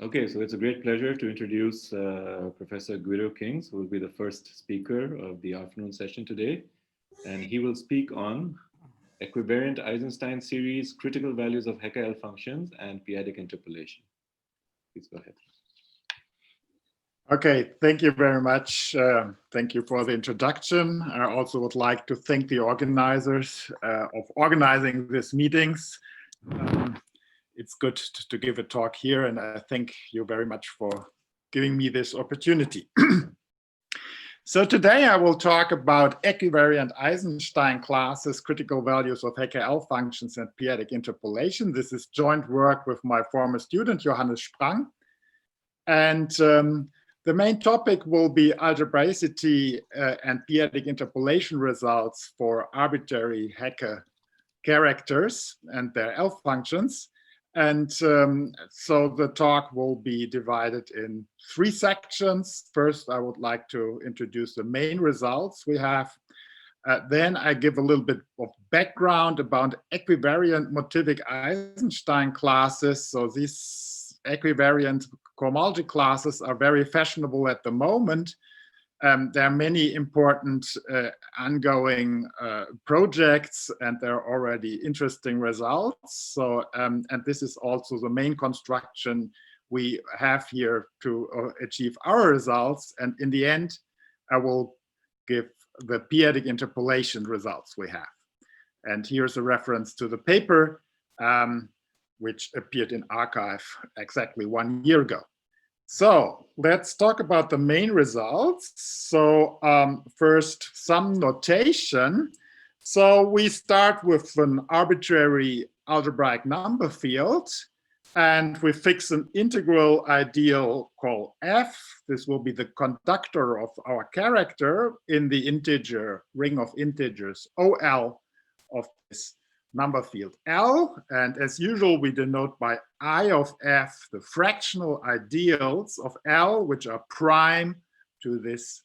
Okay, so it's a great pleasure to introduce Professor Guido Kings, who will be the first speaker of the afternoon session today. And he will speak on Equivariant Eisenstein series, critical values of Hecke functions, and P-Adic interpolation. Please go ahead. Okay, thank you very much. Thank you for the introduction. I also would like to thank the organizers of organizing these meetings. It's good to give a talk here, and I thank you very much for giving me this opportunity. So today I will talk about equivariant Eisenstein classes, critical values of Hecke functions, and P-Adic interpolation. This is joint work with my former student, Johannes Sprang. And the main topic will be algebraicity and P-Adic interpolation results for arbitrary Hecke characters and their L functions. And so the talk will be divided in 3 sections. First, I would like to introduce the main results we have. Then I give a little bit of background about equivariant motivic Eisenstein classes. So these equivariant cohomology classes are very fashionable at the moment. There are many important ongoing projects, and there are already interesting results. So, and this is also the main construction we have here to achieve our results. And in the end, I will give the P-Adic interpolation results we have. And here's a reference to the paper, which appeared in arXiv exactly 1 year ago. So let's talk about the main results. So first, some notation. So we start with an arbitrary algebraic number field, and we fix an integral ideal called F. This will be the conductor of our character in the integer ring of integers OL of this number field L, and as usual we denote by I of F the fractional ideals of L, which are prime to this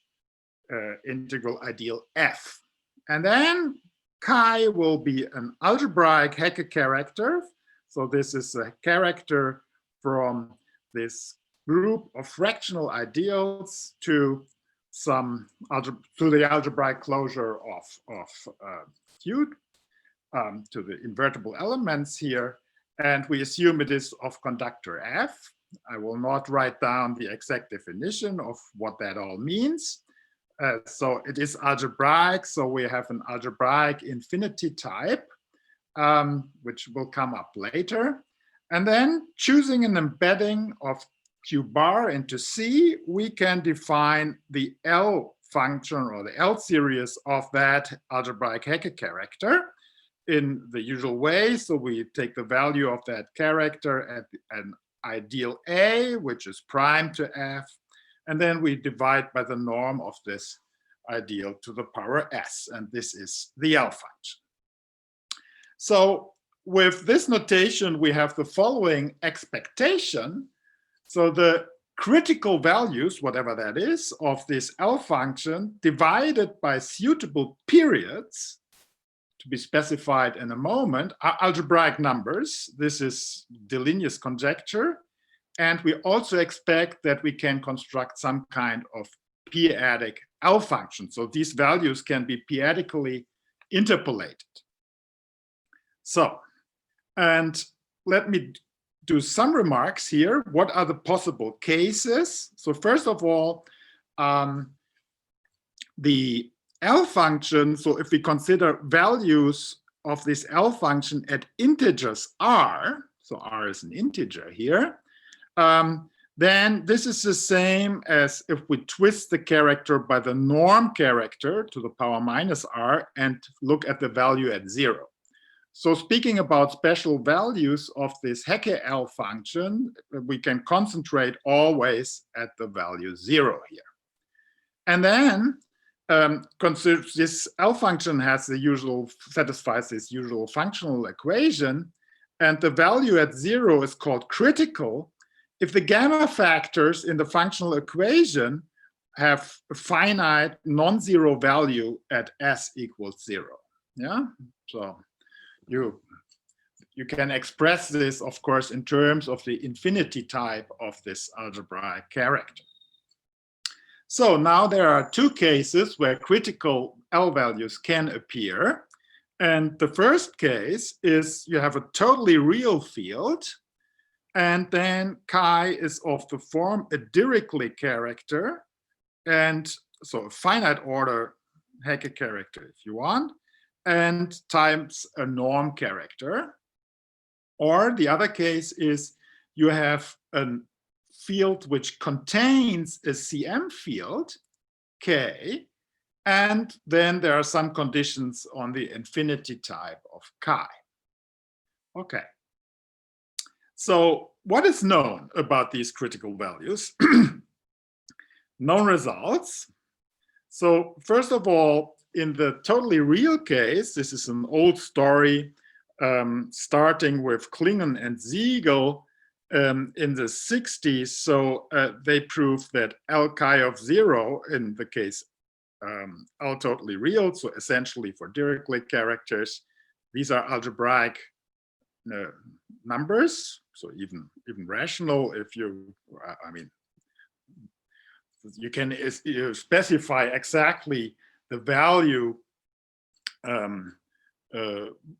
integral ideal F. And then chi will be an algebraic Hecke character. So this is a character from this group of fractional ideals to the algebraic closure of Q. To the invertible elements here, and we assume it is of conductor F. I will not write down the exact definition of what that all means. So it is algebraic, so we have an algebraic infinity type, which will come up later. And then choosing an embedding of Q bar into C, we can define the L function or the L series of that algebraic Hecke character in the usual way. So we take the value of that character at an ideal A, which is prime to F, and then we divide by the norm of this ideal to the power S, and this is the L function. So with this notation, we have the following expectation. So the critical values, whatever that is, of this L function divided by suitable periods, to be specified in a moment, are algebraic numbers. This is Deligne's conjecture. And we also expect that we can construct some kind of P-Adic L function. So these values can be P-Adically interpolated. So, and let me do some remarks here. What are the possible cases? So first of all, the L function, so if we consider values of this L function at integers R, so R is an integer here, then this is the same as if we twist the character by the norm character to the power minus R and look at the value at 0. So speaking about special values of this Hecke L function, we can concentrate always at the value 0 here. And then consider this L function has the usual, satisfies this usual functional equation, and the value at 0 is called critical if the gamma factors in the functional equation have a finite non-zero value at s equals 0. Yeah, so you can express this, of course, in terms of the infinity type of this algebraic character. So now there are two cases where critical L values can appear. And the first case is you have a totally real field, and then chi is of the form a Dirichlet character, and so a finite order Hecke character if you want, and times a norm character. Or the other case is you have a field which contains a CM field, K, and then there are some conditions on the infinity type of chi. Okay. So what is known about these critical values? Known results. So first of all, in the totally real case, this is an old story starting with Klingon and Siegel in the 60s. So they proved that L chi of 0 in the case L totally real, so essentially for Dirichlet characters, these are algebraic numbers, so even rational if you, I mean, you can specify exactly the value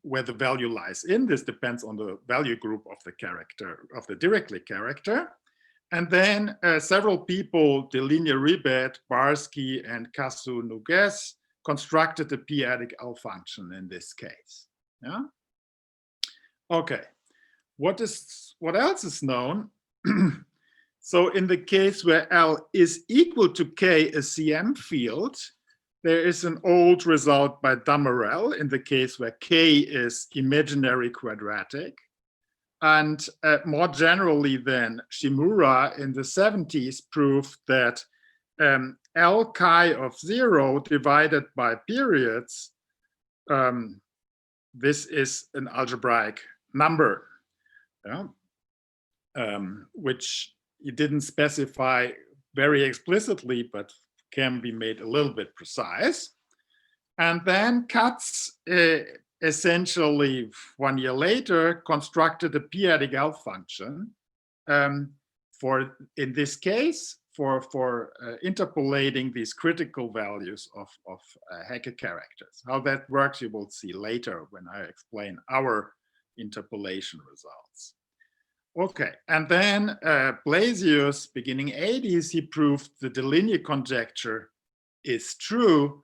where the value lies in. This depends on the value group of the character, of the Dirichlet character. And then several people, Deligne, Ribet, Barsky, and Kasu-Nuges, constructed the P-Adic L function in this case. Yeah. Okay. What else is known? So in the case where L is equal to K, a CM field, there is an old result by Damerel in the case where K is imaginary quadratic. And more generally then, Shimura in the 70s proved that L chi of 0 divided by periods, this is an algebraic number, yeah? Which he didn't specify very explicitly, but can be made a little bit precise. And then Katz essentially 1 year later constructed a P-Adic L function for, in this case, for interpolating these critical values of Hecke characters. How that works you will see later when I explain our interpolation results. Okay, and then Blasius, beginning 80s, he proved the Deligne conjecture is true,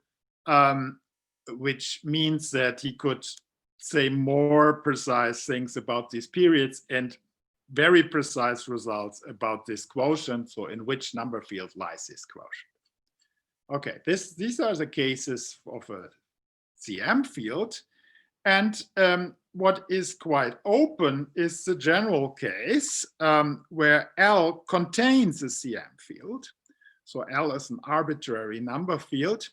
which means that he could say more precise things about these periods and very precise results about this quotient, so in which number field lies this quotient. Okay, these are the cases of a CM field. And what is quite open is the general case where L contains a CM field. So L is an arbitrary number field.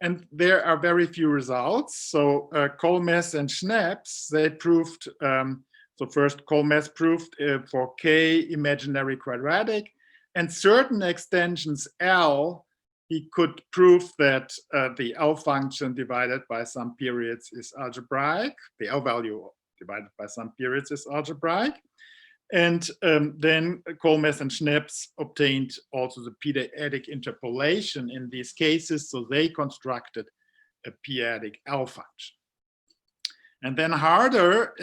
And there are very few results. So Coleman and Schneps, they proved, so first Coleman proved for K imaginary quadratic, and certain extensions L, he could prove that the L function divided by some periods is algebraic. The L value divided by some periods is algebraic. And then Coleman and Schneps obtained also the P-Adic interpolation in these cases. So they constructed a P-Adic L function. And then Harder,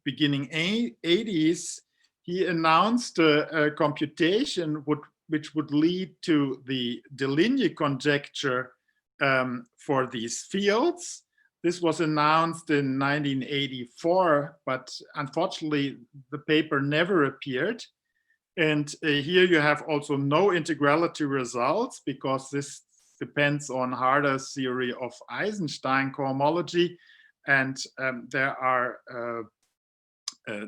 beginning 80s, he announced a computation which would lead to the Deligne conjecture for these fields. This was announced in 1984, but unfortunately the paper never appeared. And here you have also no integrality results because this depends on Harder's theory of Eisenstein cohomology. And there are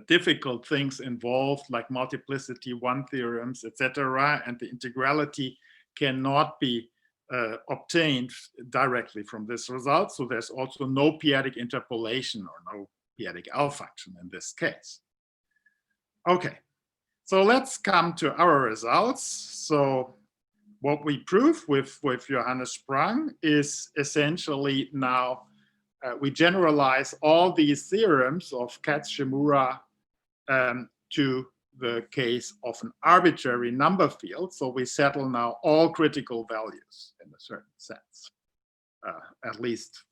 difficult things involved like multiplicity one theorems, etc. And the integrality cannot be obtained directly from this result. So there's also no P-Adic interpolation or no P-Adic L function in this case. Okay, so let's come to our results. So what we prove with Johannes Sprang is essentially now we generalize all these theorems of Katz-Shimura to the case of an arbitrary number field. So we settle now all critical values in a certain sense, at least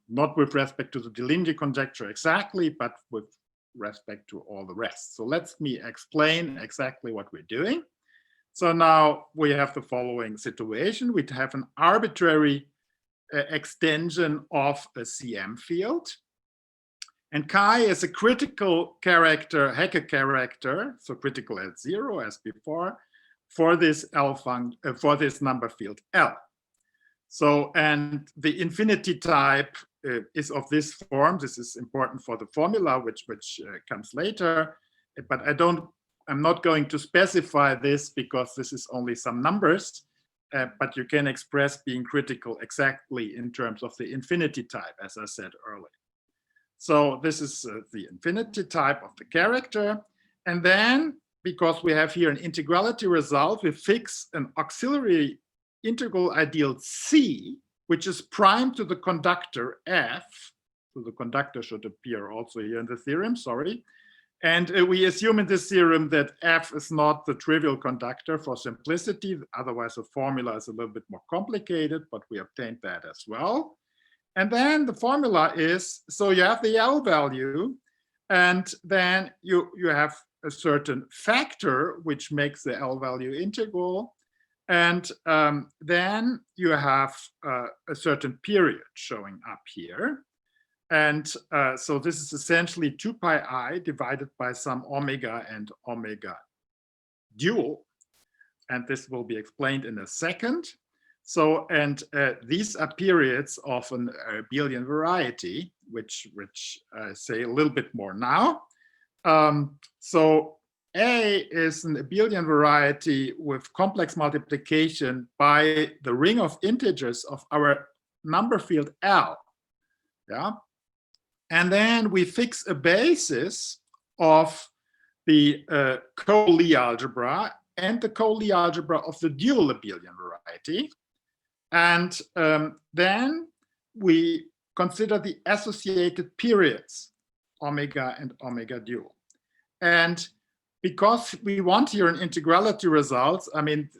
not with respect to the Deligne conjecture exactly, but with respect to all the rest. So let me explain exactly what we're doing. So now we have the following situation. We have an arbitrary extension of a CM field. And chi is a critical character, Hecke character, so critical at 0 as before, for this for this number field L. So, and the infinity type is of this form. This is important for the formula, which comes later. But I'm not going to specify this because this is only some numbers. But you can express being critical exactly in terms of the infinity type, as I said earlier. So this is the infinity type of the character. And then, because we have here an integrality result, we fix an auxiliary integral ideal C, which is prime to the conductor F. So the conductor should appear also here in the theorem, sorry. And we assume in this theorem that F is not the trivial conductor for simplicity. Otherwise, the formula is a little bit more complicated, but we obtained that as well. And then the formula is, so you have the L value, and then you have a certain factor which makes the L value integral. And then you have a certain period showing up here. And so this is essentially 2 pi I divided by some omega and omega dual. And this will be explained in a second. So, and these are periods of an abelian variety, which I say a little bit more now. So A is an abelian variety with complex multiplication by the ring of integers of our number field L. Yeah. And then we fix a basis of the co-Lie algebra and the co-Lie algebra of the dual abelian variety. And then we consider the associated periods, omega and omega dual. And because we want here an integrality result, I mean,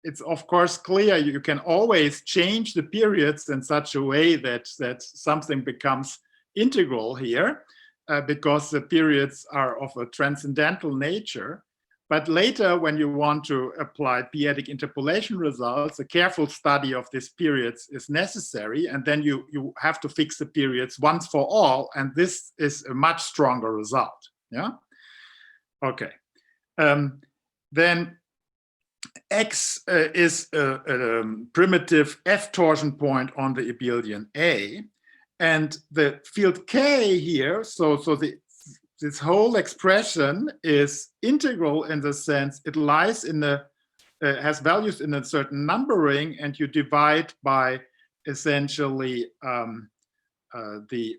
it's of course clear you can always change the periods in such a way that something becomes integral here, because the periods are of a transcendental nature. But later, when you want to apply P-Adic interpolation results, a careful study of these periods is necessary, and then you have to fix the periods once for all, and this is a much stronger result. Yeah. Okay. Then X is a primitive F torsion point on the abelian A. And the field K here, so this whole expression is integral in the sense it lies in the, has values in a certain numbering, and you divide by essentially the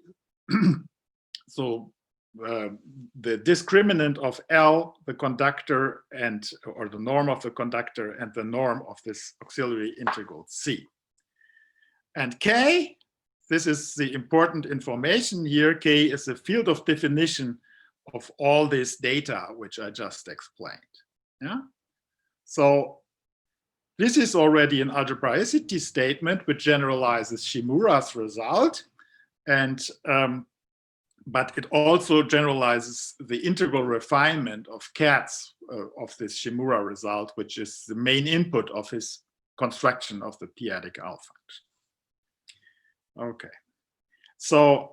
discriminant of L, the conductor, or the norm of the conductor, and the norm of this auxiliary integral C. And K, this is the important information here. K is the field of definition of all this data, which I just explained. Yeah. So this is already an algebraicity statement which generalizes Shimura's result, and but it also generalizes the integral refinement of Katz of this Shimura result, which is the main input of his construction of the P-Adic alpha function. Okay, so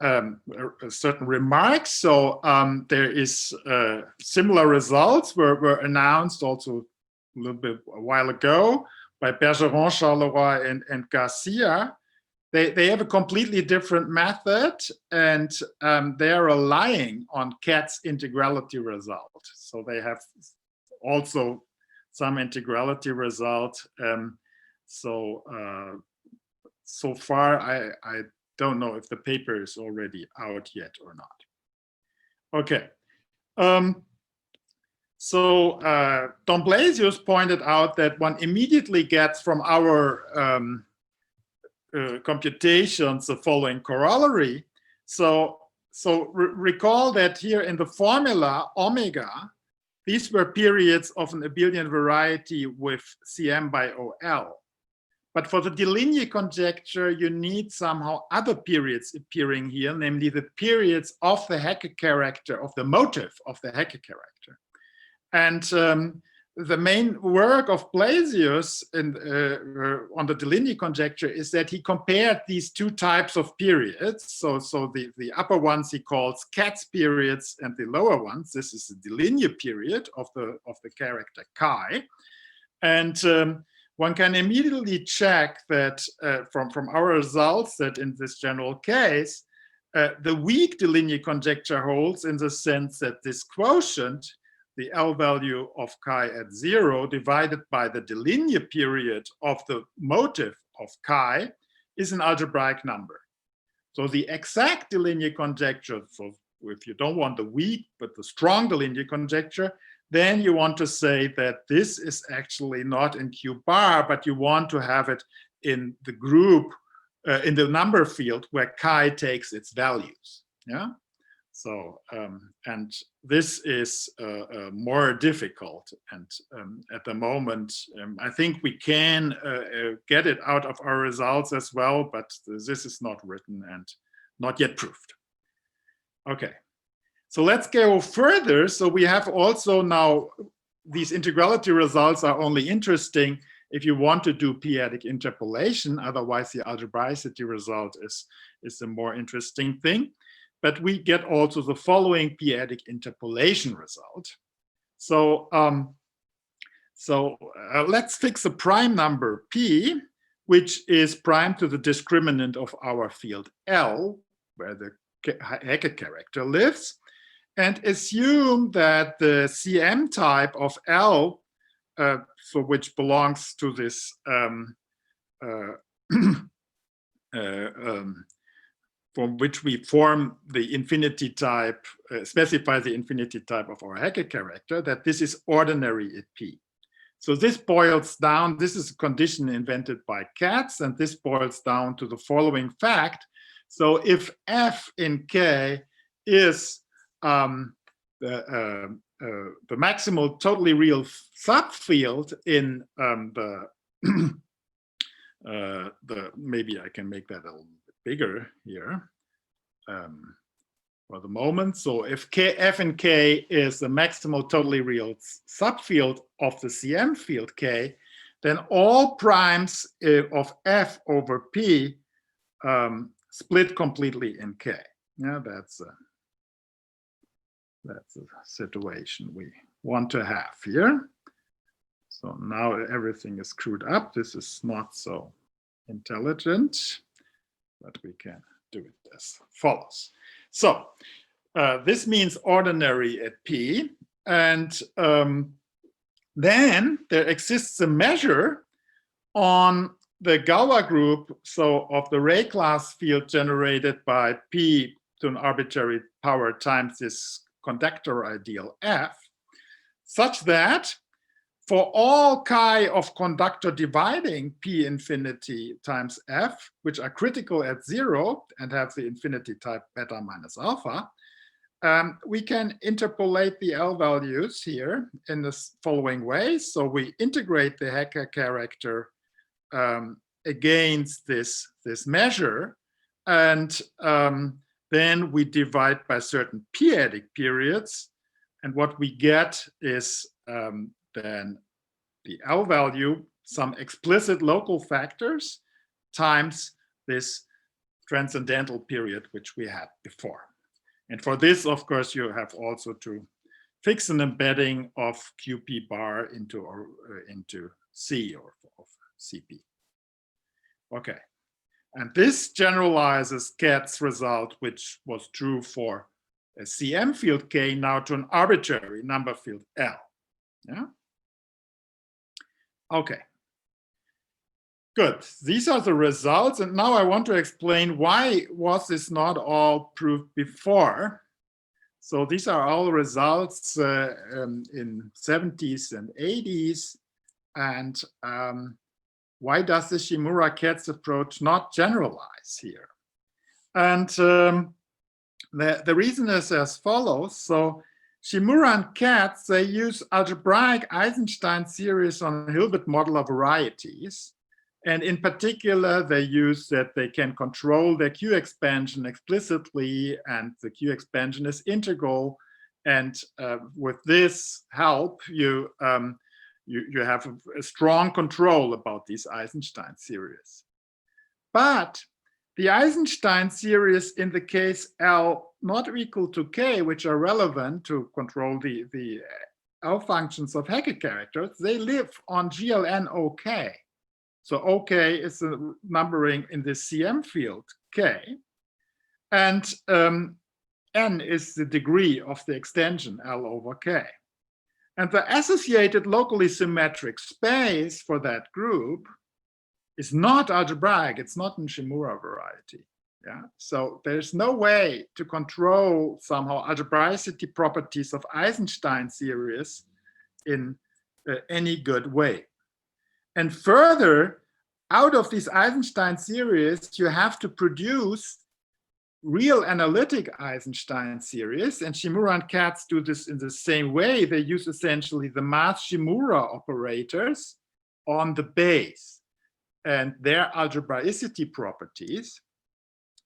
certain remarks. So there is similar results were announced also a little bit a while ago by Bergeron, Charleroi, and Garcia. They have a completely different method, and they are relying on Katz integrality result. So they have also some integrality result. So far, I don't know if the paper is already out yet or not. Okay. Domblasius pointed out that one immediately gets from our computations the following corollary. So recall that here in the formula omega, these were periods of an abelian variety with Cm by OL. But for the Deligne conjecture, you need somehow other periods appearing here, namely the periods of the Hecke character, of the motive of the Hecke character. And the main work of Blasius on the Deligne conjecture is that he compared these two types of periods. So the upper ones he calls Katz periods, and the lower ones, this is the Deligne period of the character chi. And one can immediately check that from our results that in this general case, the weak Deligne conjecture holds in the sense that this quotient, the L value of chi at 0 divided by the Deligne period of the motive of chi is an algebraic number. So the exact Deligne conjecture, so if you don't want the weak but the strong Deligne conjecture, then you want to say that this is actually not in Q bar, but you want to have it in the group, in the number field where chi takes its values. Yeah. So, and this is more difficult. And at the moment, I think we can get it out of our results as well, but this is not written and not yet proved. Okay, so let's go further. So we have also now, these integrality results are only interesting if you want to do P-Adic interpolation. Otherwise, the algebraicity result is the more interesting thing. But we get also the following P-Adic interpolation result. So, let's fix a prime number P, which is prime to the discriminant of our field L, where the Hecke character lives, and assume that the Cm type of L, so which belongs to this from which we form the infinity type, specify the infinity type of our Hecke character, that this is ordinary at P. So this boils down, this is a condition invented by Katz, and this boils down to the following fact. So if F in K is the maximal totally real subfield in maybe I can make that a little bit bigger here for the moment. So if F in K is the maximal totally real subfield of the Cm field K, then all primes of F over P split completely in K. Yeah, that's a situation we want to have here. So now everything is screwed up. This is not so intelligent, but we can do it as follows. So this means ordinary at P, and then there exists a measure on the Galois group, so of the Ray class field generated by P to an arbitrary power times this conductor ideal F, such that for all chi of conductor dividing P infinity times F, which are critical at 0 and have the infinity type beta minus alpha, we can interpolate the L values here in the following way. So we integrate the Hecke character against this measure, and then we divide by certain P-Adic periods, and what we get is then the L value, some explicit local factors, times this transcendental period which we had before. And for this, of course, you have also to fix an embedding of QP bar into C or of CP. Okay, and this generalizes Katz's result, which was true for a Cm field K, now to an arbitrary number field L. Yeah. Okay. Good. These are the results, and now I want to explain why was this not all proved before. So these are all results in 70s and 80s, and why does the Shimura-Katz approach not generalize here? And the reason is as follows. So Shimura and Katz, they use algebraic Eisenstein series on Hilbert modular varieties. And in particular, they use that they can control their Q expansion explicitly, and the Q expansion is integral. And with this help, you have a strong control about these Eisenstein series. But the Eisenstein series in the case L not equal to K, which are relevant to control the L functions of Hecke characters, they live on GLN OK. So OK is the numbering in the CM field K. And N is the degree of the extension L over K. And the associated locally symmetric space for that group is not algebraic, it's not in Shimura variety. Yeah? So there's no way to control somehow algebraicity properties of Eisenstein series in any good way. And further, out of these Eisenstein series, you have to produce real analytic Eisenstein series, and Shimura and Katz do this in the same way. They use essentially the Math-Shimura operators on the base and their algebraicity properties,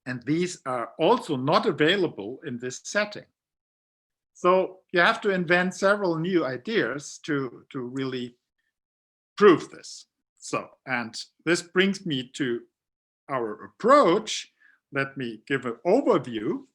and these are also not available in this setting. So you have to invent several new ideas to really prove this. So, and this brings me to our approach. Let me give an overview.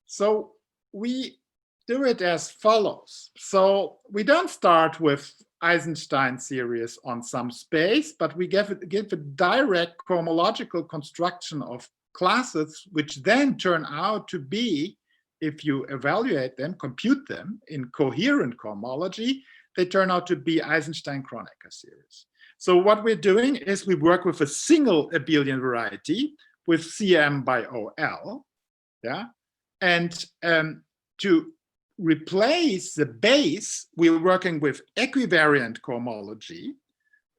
So we do it as follows. So we don't start with Eisenstein series on some space, but we give a direct cohomological construction of classes, which then turn out to be, if you evaluate them, compute them in coherent cohomology, they turn out to be Eisenstein-Kronecker series. So what we're doing is we work with a single abelian variety with CM by OL, yeah? And to replace the base, we're working with equivariant cohomology,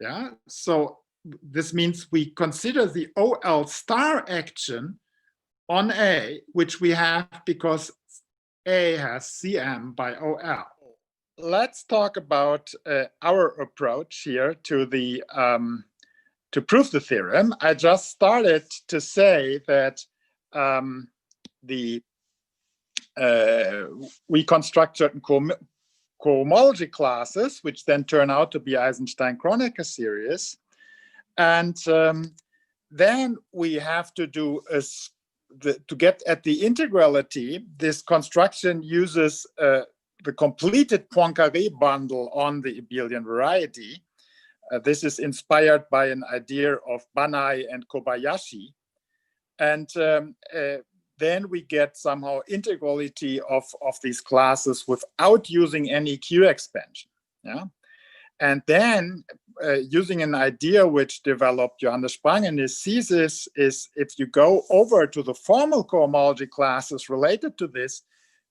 yeah? So this means we consider the OL star action on A, which we have because A has CM by OL. Let's talk about our approach here to the to prove the theorem. I just started to say that we construct certain cohomology classes, which then turn out to be Eisenstein-Kronecker series. And then we have to do to get at the integrality. This construction uses the completed Poincaré bundle on the abelian variety. This is inspired by an idea of Banai and Kobayashi. And then we get somehow integrality of these classes without using any Q expansion. Yeah? And then using an idea which developed Johannes Sprang in his thesis is if you go over to the formal cohomology classes related to this,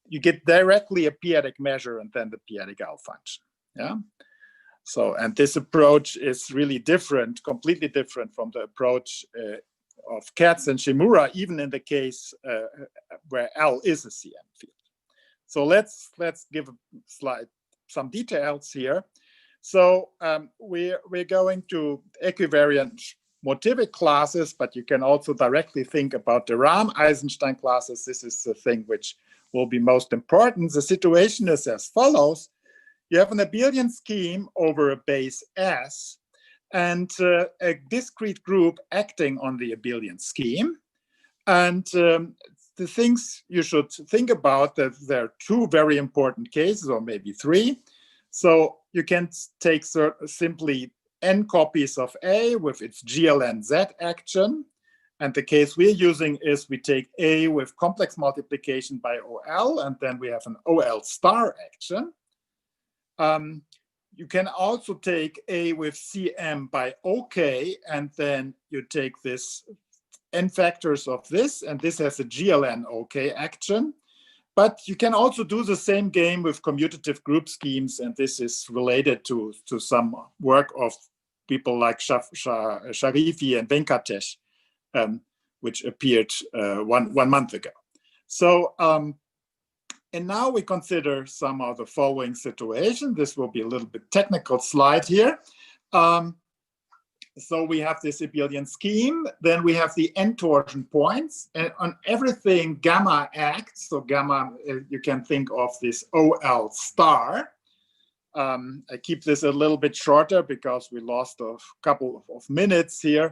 you get directly a P-Adic measure and then the P-Adic L function. Yeah. So, and this approach is really different, completely different from the approach of Katz and Shimura, even in the case where L is a CM field. So let's give a slide, some details here. So we're going to equivariant motivic classes, but you can also directly think about the Rahm-Eisenstein classes. This is the thing which will be most important. The situation is as follows. You have an abelian scheme over a base S and a discrete group acting on the abelian scheme. And the things you should think about, that there are two very important cases, or maybe three. So you can take simply n copies of A with its GLNZ action. And the case we're using is we take A with complex multiplication by OL, and then we have an OL star action. You can also take A with CM by OK, and then you take this n factors of this, and this has a GLN OK action. But you can also do the same game with commutative group schemes, and this is related to some work of people like Sharifi and Venkatesh, which appeared 1 month ago. So, and now we consider some of the following situation. This will be a little bit technical slide here. So we have this abelian scheme, then we have the n torsion points, and on everything gamma acts, so gamma, you can think of this OL star. I keep this a little bit shorter because we lost a couple of minutes here.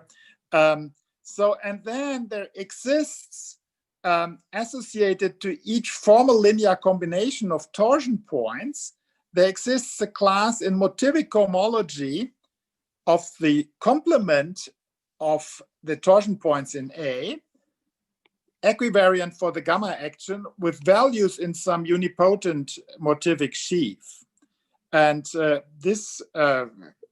So, and then there exists associated to each formal linear combination of torsion points, there exists a class in motivic cohomology of the complement of the torsion points in A, equivariant for the gamma action with values in some unipotent motivic sheaf. And this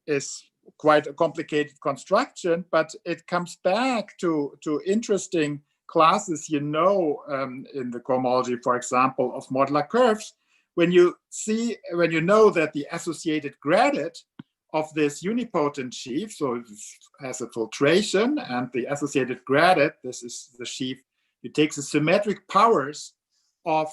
is quite a complicated construction, but it comes back to interesting classes, in the cohomology, for example, of modular curves. When you know that the associated gradient of this unipotent sheaf, so it has a filtration, and the associated gradient, this is the sheaf, it takes the symmetric powers of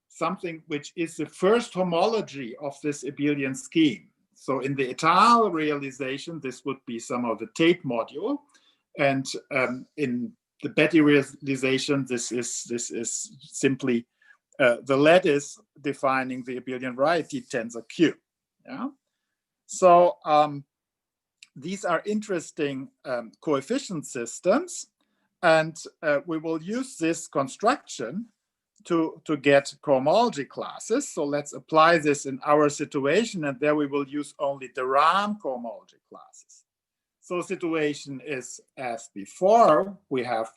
something which is the first homology of this abelian scheme. So in the étale realization, this would be some of the Tate module, and in the Betty realization, this is simply the lattice defining the abelian variety tensor Q. Yeah. So these are interesting coefficient systems, and we will use this construction to get cohomology classes. So let's apply this in our situation, and there we will use only the RAM cohomology classes. So situation is as before. We have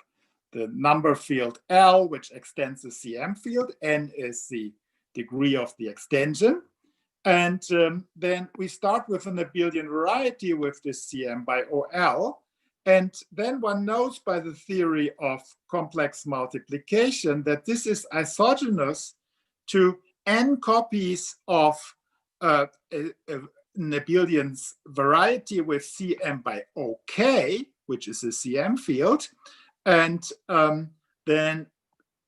the number field L, which extends the CM field. N is the degree of the extension. And then we start with an abelian variety with this CM by OL. And then one knows by the theory of complex multiplication that this is isogynous to n copies of an abelian variety with CM by OK, which is a CM field. And then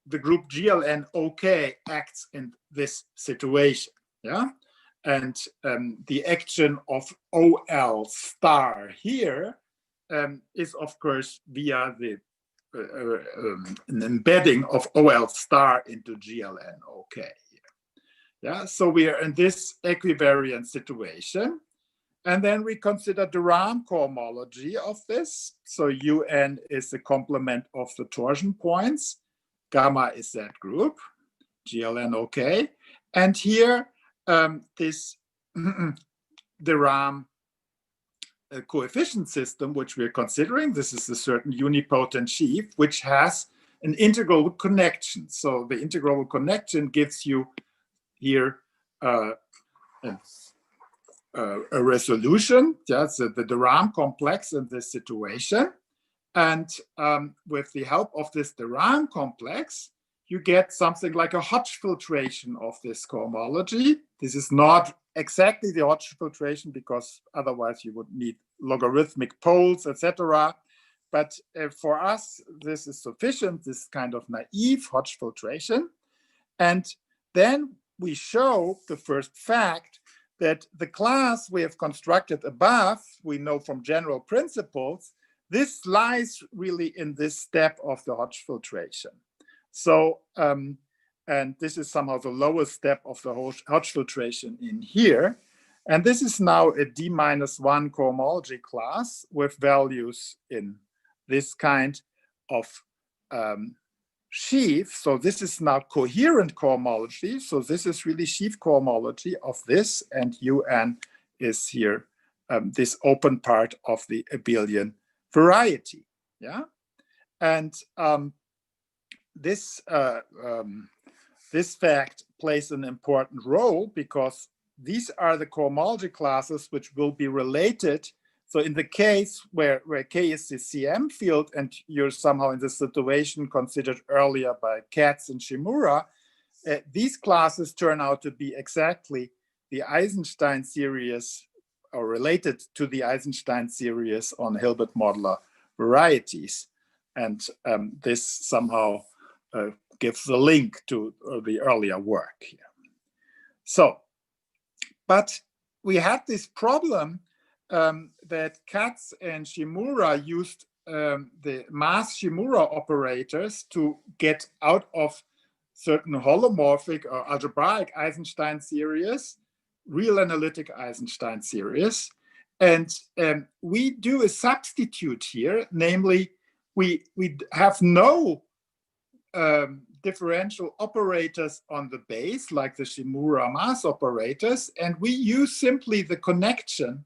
the group GLN OK acts in this situation. Yeah. And the action of OL star here is, of course, via the an embedding of OL star into GLN OK. Yeah, so we are in this equivariant situation. And then we consider the RAM cohomology of this. So UN is the complement of the torsion points. Gamma is that group, GLN OK. And here, the RAM coefficient system, which we're considering, this is a certain unipotent sheaf, which has an integral connection. So the integral connection gives you here a resolution. That's the RAM complex in this situation. And with the help of this RAM complex, you get something like a Hodge filtration of this cohomology. This is not exactly the Hodge filtration because otherwise you would need logarithmic poles, etc. But for us, this is sufficient, this kind of naive Hodge filtration. And then we show the first fact that the class we have constructed above, we know from general principles, this lies really in this step of the Hodge filtration. So, and this is somehow the lowest step of the Hodge filtration in here. And this is now a D-1 cohomology class with values in this kind of sheaf. So this is now coherent cohomology. So this is really sheaf cohomology of this, and UN is here, this open part of the abelian variety. Yeah. And this fact plays an important role because these are the cohomology classes which will be related. So in the case where K is the CM field and you're somehow in the situation considered earlier by Katz and Shimura, these classes turn out to be exactly the Eisenstein series or related to the Eisenstein series on Hilbert modular varieties. And this somehow gives the link to the earlier work here. So, but we had this problem that Katz and Shimura used the mass Shimura operators to get out of certain holomorphic or algebraic Eisenstein series, real analytic Eisenstein series. And we do a substitute here, namely, we have no differential operators on the base, like the Shimura mass operators, and we use simply the connection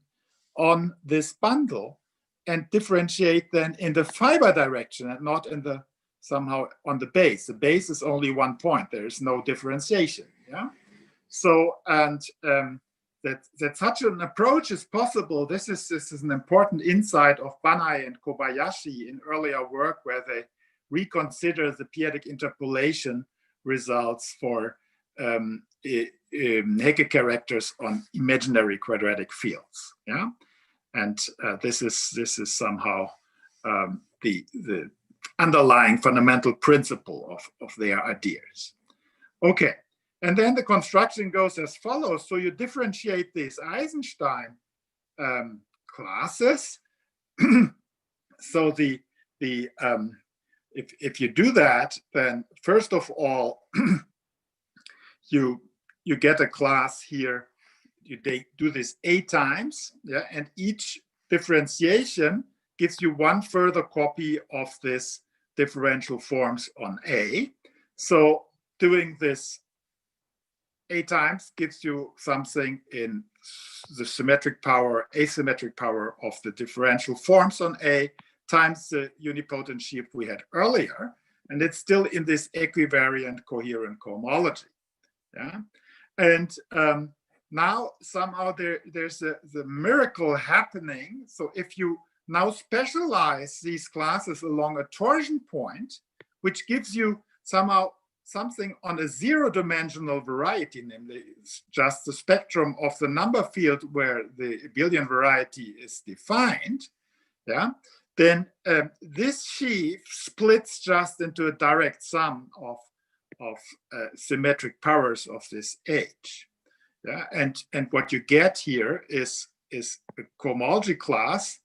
on this bundle and differentiate then in the fiber direction and not in the somehow on the base. The base is only 1 point. There is no differentiation. Yeah. So and that such an approach is possible. This is an important insight of Banai and Kobayashi in earlier work, where they reconsider the P-Adic interpolation results for Hecke characters on imaginary quadratic fields. Yeah, and this is somehow the underlying fundamental principle of their ideas. Okay, and then the construction goes as follows. So you differentiate these Eisenstein classes. So if you do that, then first of all, you get a class here. You do this A times, yeah, and each differentiation gives you one further copy of this differential forms on A. So doing this A times gives you something in the symmetric power, asymmetric power of the differential forms on A times the unipotent sheaf we had earlier. And it's still in this equivariant coherent cohomology. Yeah. And now somehow there's the miracle happening. So if you now specialize these classes along a torsion point, which gives you somehow something on a zero-dimensional variety, namely just the spectrum of the number field where the abelian variety is defined, yeah, then this sheaf splits just into a direct sum of symmetric powers of this H. Yeah, and what you get here is a cohomology class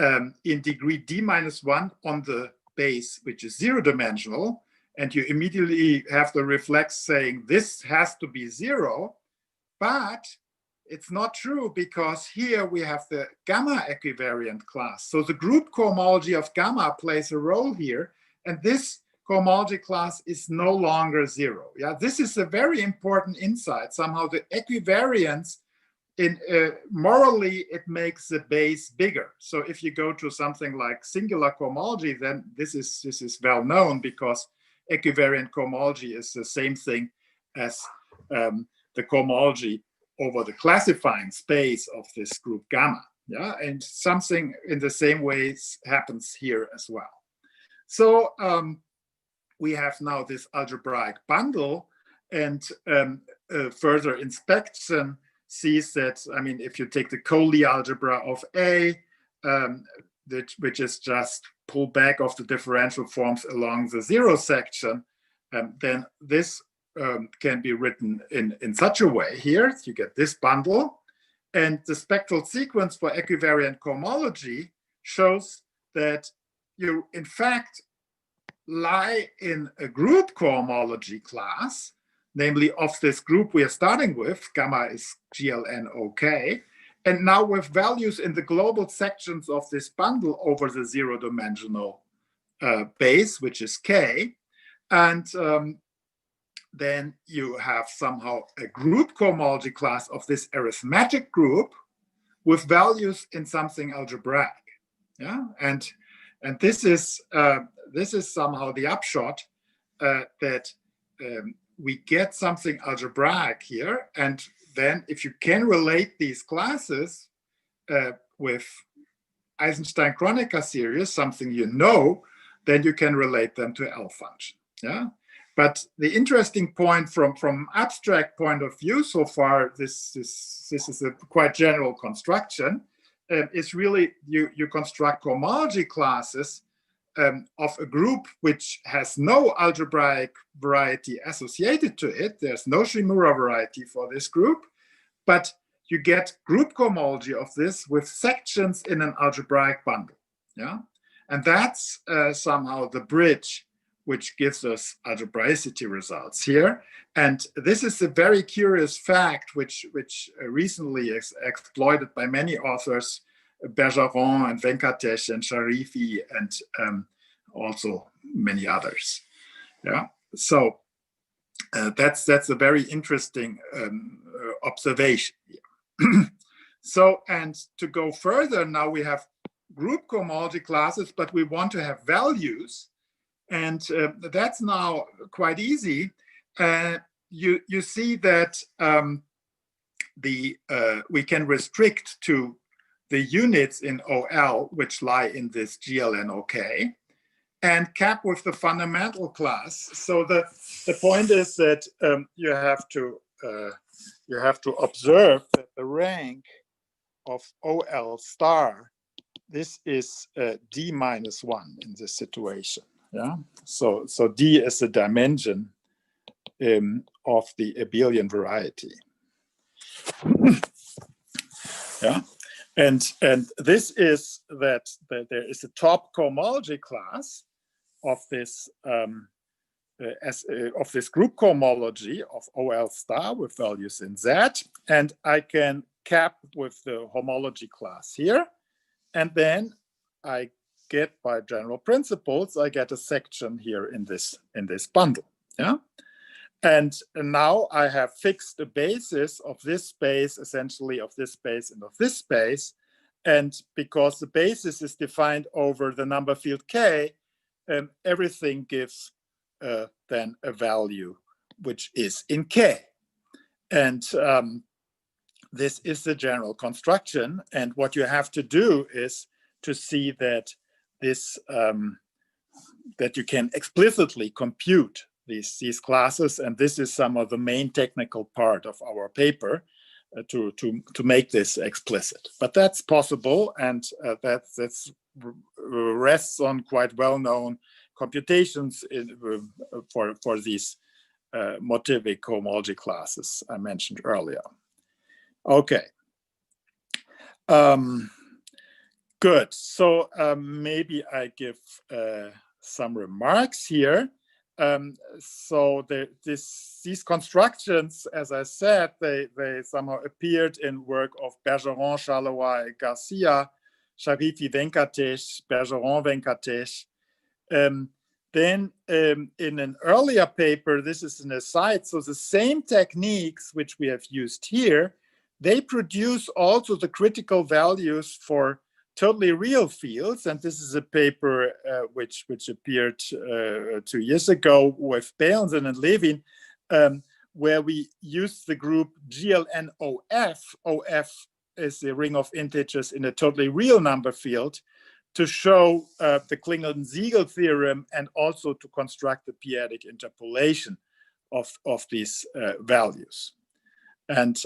in degree d-1 on the base, which is zero-dimensional, and you immediately have the reflex saying this has to be zero, but it's not true, because here we have the gamma equivariant class. So the group cohomology of gamma plays a role here, and this cohomology class is no longer zero. Yeah, this is a very important insight. Somehow the equivariance in morally it makes the base bigger. So if you go to something like singular cohomology, then this is well known, because equivariant cohomology is the same thing as the cohomology over the classifying space of this group gamma. Yeah, and something in the same way happens here as well. So we have now this algebraic bundle, and further inspection sees that, I mean, if you take the Coley algebra of A, which is just pull back of the differential forms along the zero section, then this can be written in such a way here. You get this bundle, and the spectral sequence for equivariant cohomology shows that you, in fact, lie in a group cohomology class, namely of this group we are starting with, gamma is GLN-OK, and now with values in the global sections of this bundle over the zero-dimensional base, which is K, and then you have somehow a group cohomology class of this arithmetic group with values in something algebraic. Yeah, and this is somehow the upshot that we get something algebraic here, and then if you can relate these classes with Eisenstein-Kronecker series, something you know, then you can relate them to L function. Yeah, But the interesting point from abstract point of view so far, this is a quite general construction, is really you construct cohomology classes of a group which has no algebraic variety associated to it. There's no Shimura variety for this group, but you get group cohomology of this with sections in an algebraic bundle. Yeah, and that's somehow the bridge which gives us algebraicity results here. And this is a very curious fact which recently is exploited by many authors, Bergeron and Venkatesh and Sharifi and also many others. Yeah, so that's a very interesting observation here. So, and to go further, now we have group cohomology classes, but we want to have values. And that's now quite easy. You see that we can restrict to the units in OL, which lie in this GL and OK, and cap with the fundamental class. So the point is that you have to observe that the rank of OL star, this is D minus 1 in this situation. Yeah, so D is the dimension of the abelian variety. Yeah, and this is that there is a top cohomology class of this of this group cohomology of OL star with values in Z, and I can cap with the homology class here, and then I get by general principles, I get a section here in this bundle. Yeah, and now I have fixed the basis of this space, essentially of this space and of this space, and because the basis is defined over the number field K, everything gives then a value which is in K, and this is the general construction. And what you have to do is to see that this that you can explicitly compute these classes, and this is some of the main technical part of our paper to make this explicit. But that's possible, and that's rests on quite well-known computations for these motivic cohomology classes I mentioned earlier. Okay. Good. So maybe I give some remarks here. So these constructions, as I said, they somehow appeared in work of Bergeron, Galois, Garcia, Sharifi, Venkatesh, Bergeron, Venkatesh. Then in an earlier paper, this is an aside, so the same techniques which we have used here, they produce also the critical values for totally real fields, and this is a paper which appeared 2 years ago with Beelzen and Levin, where we used the group GLNOF. OF is a ring of integers in a totally real number field to show the Klingel-Siegel theorem and also to construct the P-Adic interpolation of these values. And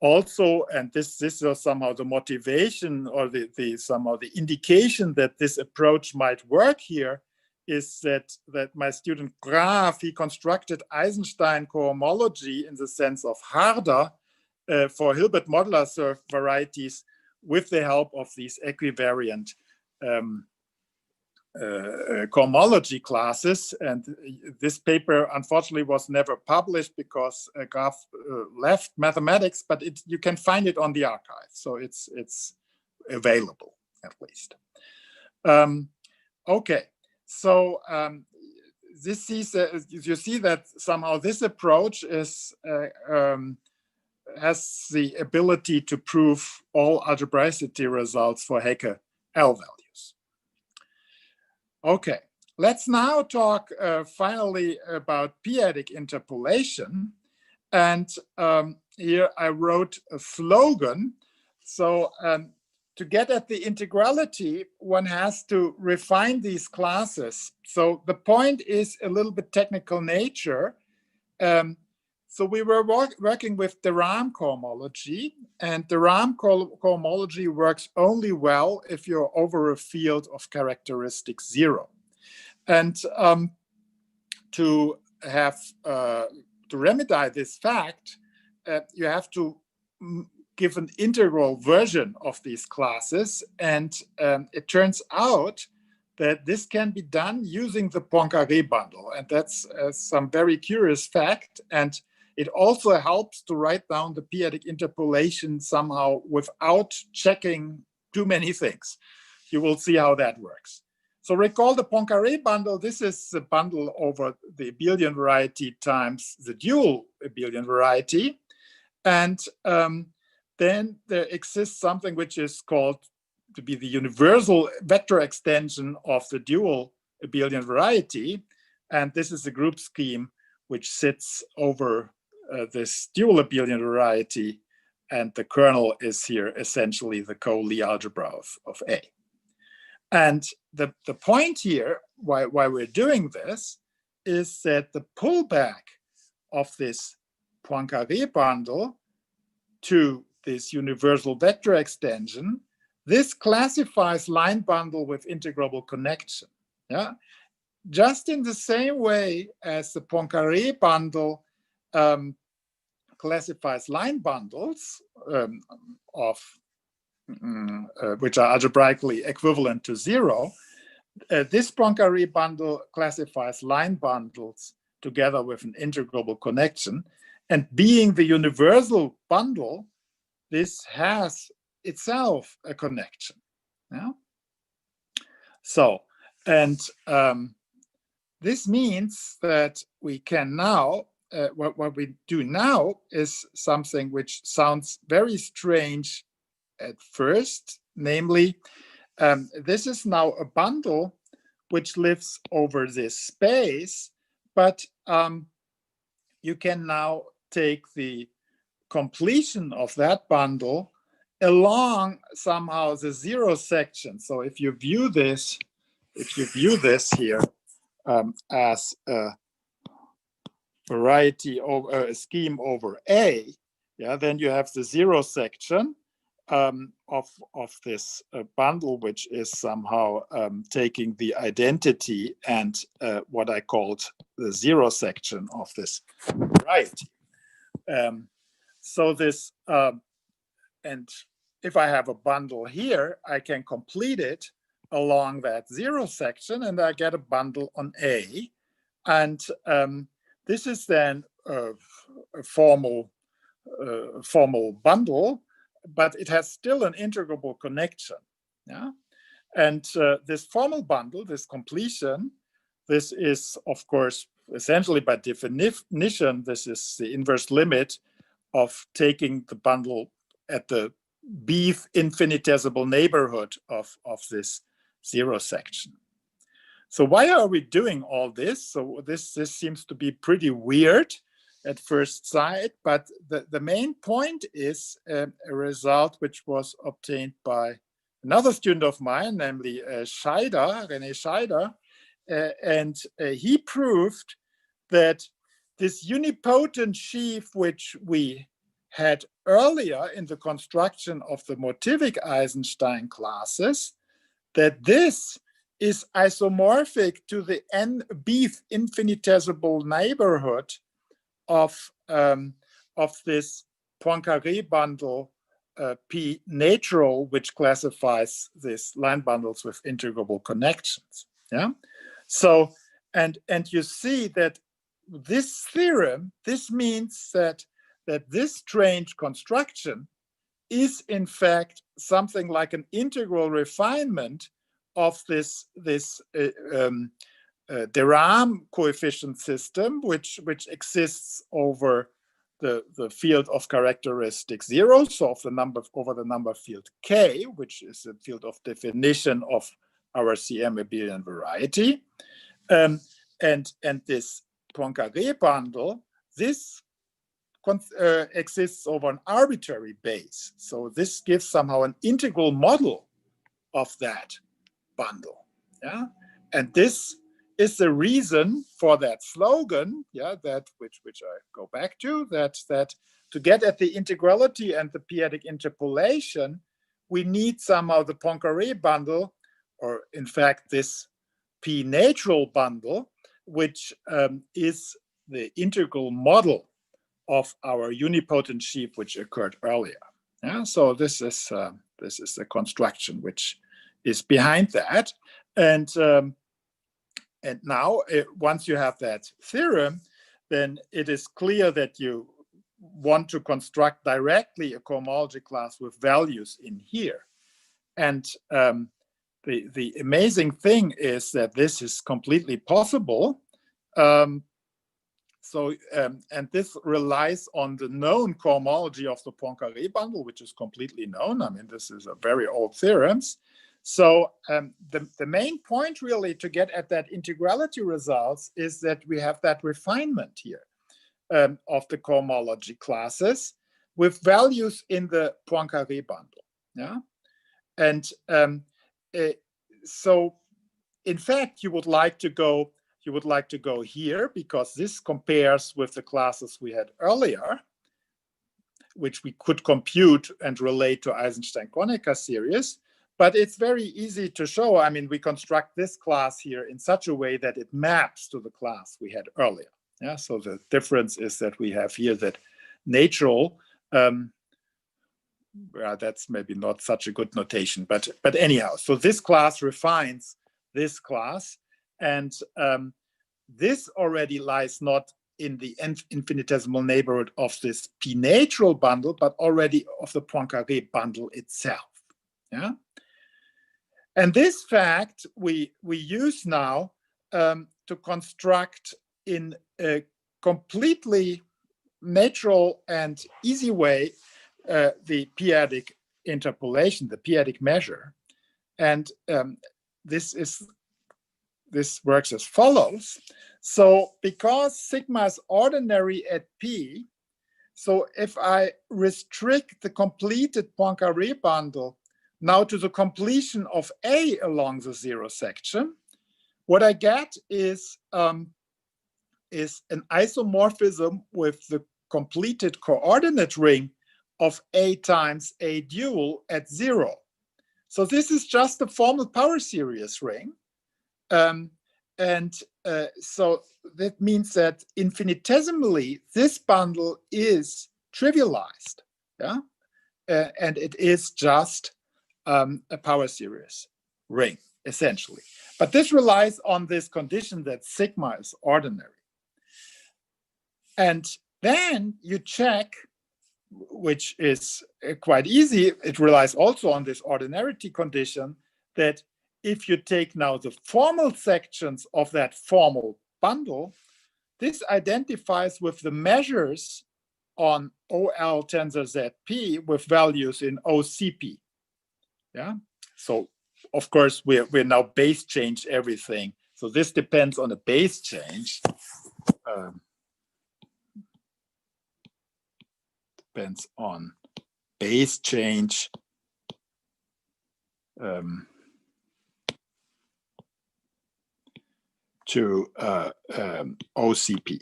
also, and this is somehow the motivation or somehow the indication that this approach might work here is that my student Graf, he constructed Eisenstein cohomology in the sense of Harder for Hilbert modular surf varieties with the help of these equivariant cohomology classes. And this paper unfortunately was never published because Graf left mathematics, but you can find it on the archive, so it's available at least. Okay, so this is you see that somehow this approach is has the ability to prove all algebraicity results for Hecke L values. Okay, let's now talk finally about P-Adic interpolation. And here I wrote a slogan. So to get at the integrality, one has to refine these classes. So the point is a little bit technical nature. So we were working with the RAM cohomology, and the RAM cohomology works only well if you're over a field of characteristic 0. And to remedy this fact, you have to give an integral version of these classes, and it turns out that this can be done using the Poincaré bundle, and that's some very curious fact. And it also helps to write down the P-Adic interpolation somehow without checking too many things. You will see how that works. So recall the Poincaré bundle. This is the bundle over the abelian variety times the dual abelian variety. And then there exists something which is called to be the universal vector extension of the dual abelian variety. And this is the group scheme which sits over this dual abelian variety. And the kernel is here essentially the co-Lie algebra of A. And the point here, why we're doing this, is that the pullback of this Poincaré bundle to this universal vector extension, this classifies line bundle with integrable connection. Yeah, just in the same way as the Poincaré bundle classifies line bundles which are algebraically equivalent to 0. This Poincaré bundle classifies line bundles together with an integrable connection. And being the universal bundle, this has itself a connection. Yeah? So, and this means that we can now, what we do now is something which sounds very strange at first, namely, this is now a bundle which lives over this space, but you can now take the completion of that bundle along somehow the 0 section. So if you view this here as a variety over a scheme over A, yeah, then you have the 0 section of this bundle, which is somehow taking the identity and what I called the 0 section of this variety. So this, and if I have a bundle here, I can complete it along that 0 section, and I get a bundle on A. And this is then a formal bundle, but it has still an integrable connection. Yeah, and this formal bundle, this completion, this is of course essentially by definition, this is the inverse limit of taking the bundle at the Bth infinitesimal neighborhood of this 0 section. So why are we doing all this? So this seems to be pretty weird at first sight, but the main point is a result which was obtained by another student of mine, namely René Scheider, and he proved that this unipotent sheaf which we had earlier in the construction of the motivic Eisenstein classes, that this is isomorphic to the Bth infinitesimal neighborhood of this Poincaré bundle P natural, which classifies these line bundles with integrable connections. Yeah. So and you see that this theorem, this means that this strange construction is in fact something like an integral refinement of this Deram coefficient system, which exists over the field of characteristic 0, so of the number over the number field K, which is the field of definition of our CM abelian variety, and this Poincaré bundle, this exists over an arbitrary base. So this gives somehow an integral model of that bundle. Yeah, and this is the reason for that slogan. Yeah, that which I go back to, that to get at the integrality and the P-Adic interpolation, we need somehow the Poincaré bundle, or in fact this P-natural bundle, which is the integral model of our unipotent sheaf which occurred earlier. Yeah, so this is the construction which is behind that, and now once you have that theorem, then it is clear that you want to construct directly a cohomology class with values in here, and the amazing thing is that this is completely possible. And this relies on the known cohomology of the Poincaré bundle, which is completely known. I mean, this is a very old theorems. So the main point really to get at that integrality results is that we have that refinement here of the cohomology classes with values in the Poincaré bundle. Yeah, and so in fact you would like to go here because this compares with the classes we had earlier, which we could compute and relate to Eisenstein-Kronecker series. But it's very easy to show. I mean, we construct this class here in such a way that it maps to the class we had earlier. Yeah. So the difference is that we have here that natural. That's maybe not such a good notation, but anyhow. So this class refines this class, and this already lies not in the infinitesimal neighborhood of this P-natural bundle, but already of the Poincaré bundle itself. Yeah. And this fact we use now to construct in a completely natural and easy way the P-Adic interpolation, the P-Adic measure. And this works as follows. So because sigma is ordinary at P, so if I restrict the completed Poincaré bundle now to the completion of A along the zero section, what I get is an isomorphism with the completed coordinate ring of A times A dual at zero. So this is just a formal power series ring. So that means that infinitesimally, this bundle is trivialized. Yeah? And it is just a power series ring, essentially. But this relies on this condition that sigma is ordinary. And then you check, which is quite easy. It relies also on this ordinarity condition that if you take now the formal sections of that formal bundle, this identifies with the measures on OL tensor ZP with values in OCP. Yeah. So of course we're now base change everything. So this depends on a base change. Depends on base change to OCP.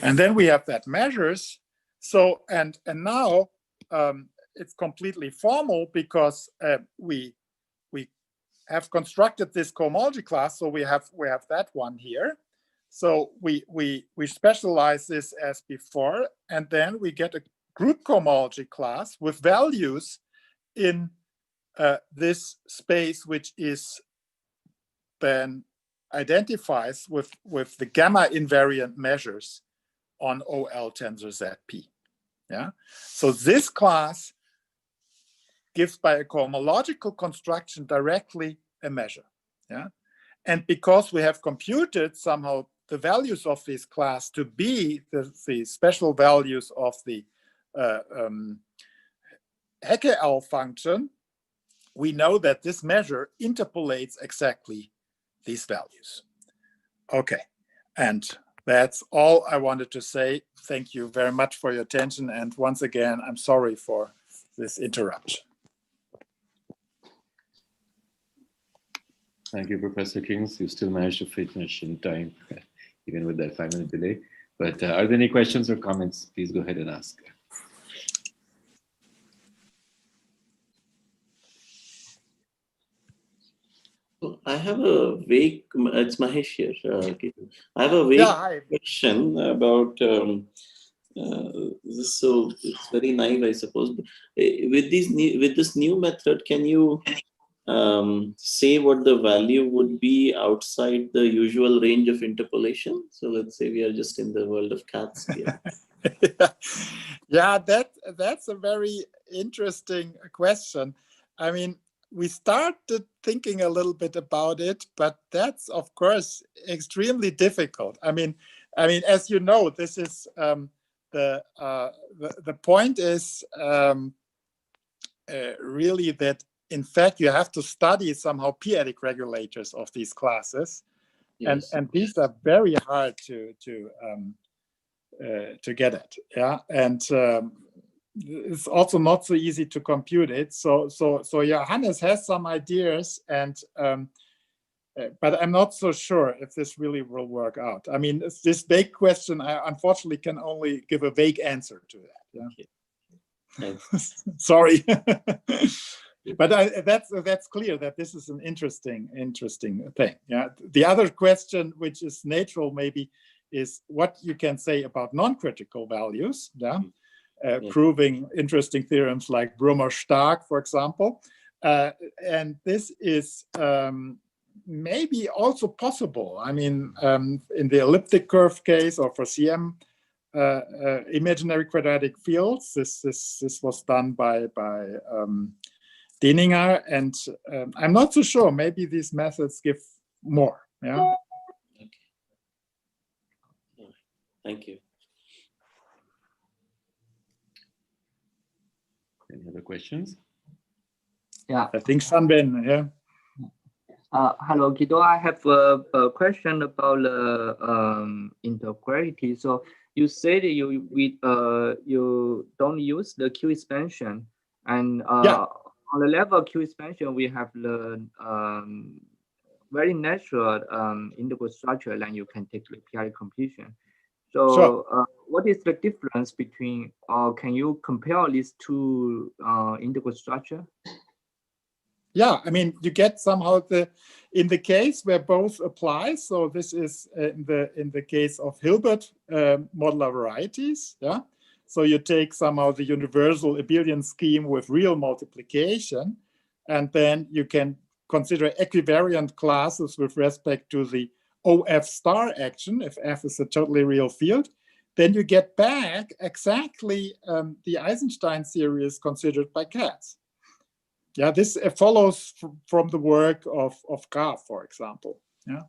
And then we have that measures. So, and now it's completely formal because we have constructed this cohomology class. So we have that one here. So we specialize this as before, and then we get a group cohomology class with values in this space, which is then identifies with the gamma invariant measures on OL tensor ZP. Yeah. So this class gives by a cohomological construction directly a measure. Yeah. And because we have computed somehow the values of this class to be the special values of the Hecke function, we know that this measure interpolates exactly these values. Okay, and That's all I wanted to say. Thank you very much for your attention. And once again, I'm sorry for this interruption. Thank you, Professor Kings. You still managed to finish in time, even with that 5-minute delay. But are there any questions or comments? Please go ahead and ask. I have a vague, it's Mahesh here. I have a vague question about this. So it's very naive, I suppose. But with this new method, can you say what the value would be outside the usual range of interpolation? So let's say we are just in the world of Katz here. Yeah, that's a very interesting question. I mean, we started thinking a little bit about it, but that's of course extremely difficult. I mean, as you know, this is the point is really that in fact you have to study somehow P-Adic regulators of these classes, yes. and these are very hard to get at. Yeah, and it's also not so easy to compute it. So Johannes has some ideas, and but I'm not so sure if this really will work out. I mean, this vague question, I unfortunately can only give a vague answer to that. Yeah. Okay. Sorry, but that's clear that this is an interesting thing. Yeah. The other question, which is natural maybe, is what you can say about non-critical values. Yeah. Proving interesting theorems like Brummer-Stark, for example. And this is maybe also possible. I mean, in the elliptic curve case or for CM imaginary quadratic fields, this was done by Deligne, and I'm not so sure. Maybe these methods give more. Yeah. Okay. Thank you. Any other questions? Yeah. I think Shanwen, yeah. Hello, Guido. I have a question about integrity. So you said you don't use the Q expansion, and on the level of Q expansion, we have the very natural integral structure, and you can take the P-Adic completion. So sure. What is the difference between, can you compare these two integral structure? Yeah, I mean, you get somehow in the case where both apply. So this is in the case of Hilbert modular varieties. Yeah, so you take somehow the universal abelian scheme with real multiplication, and then you can consider equivariant classes with respect to the OF star action, if F is a totally real field. Then you get back exactly the Eisenstein series considered by Katz. Yeah, this follows from the work of Graf, for example. Yeah.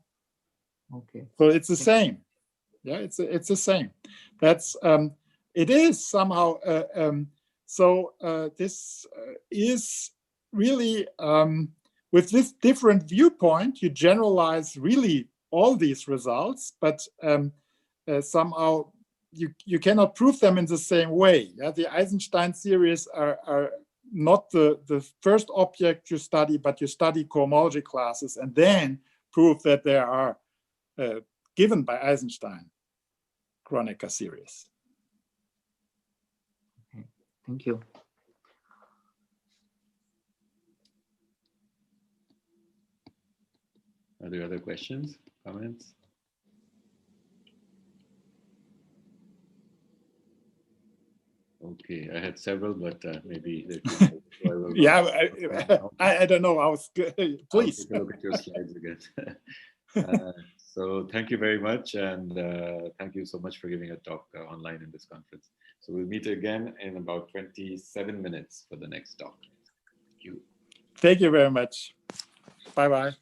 Okay. So it's the same. Yeah, it's the same. That's it is somehow. This is really with this different viewpoint, you generalize really all these results, but somehow you cannot prove them in the same way. Yeah, the Eisenstein series are not the first object you study, but you study cohomology classes and then prove that they are given by Eisenstein Kronecker series. Okay. Thank you. Are there other questions, comments? Okay, I had several, but maybe they're too so yeah, I don't know. I was please take a look at your slides again. So thank you very much, and thank you so much for giving a talk online in this conference. So we'll meet again in about 27 minutes for the next talk. Thank you. Thank you very much. Bye-bye.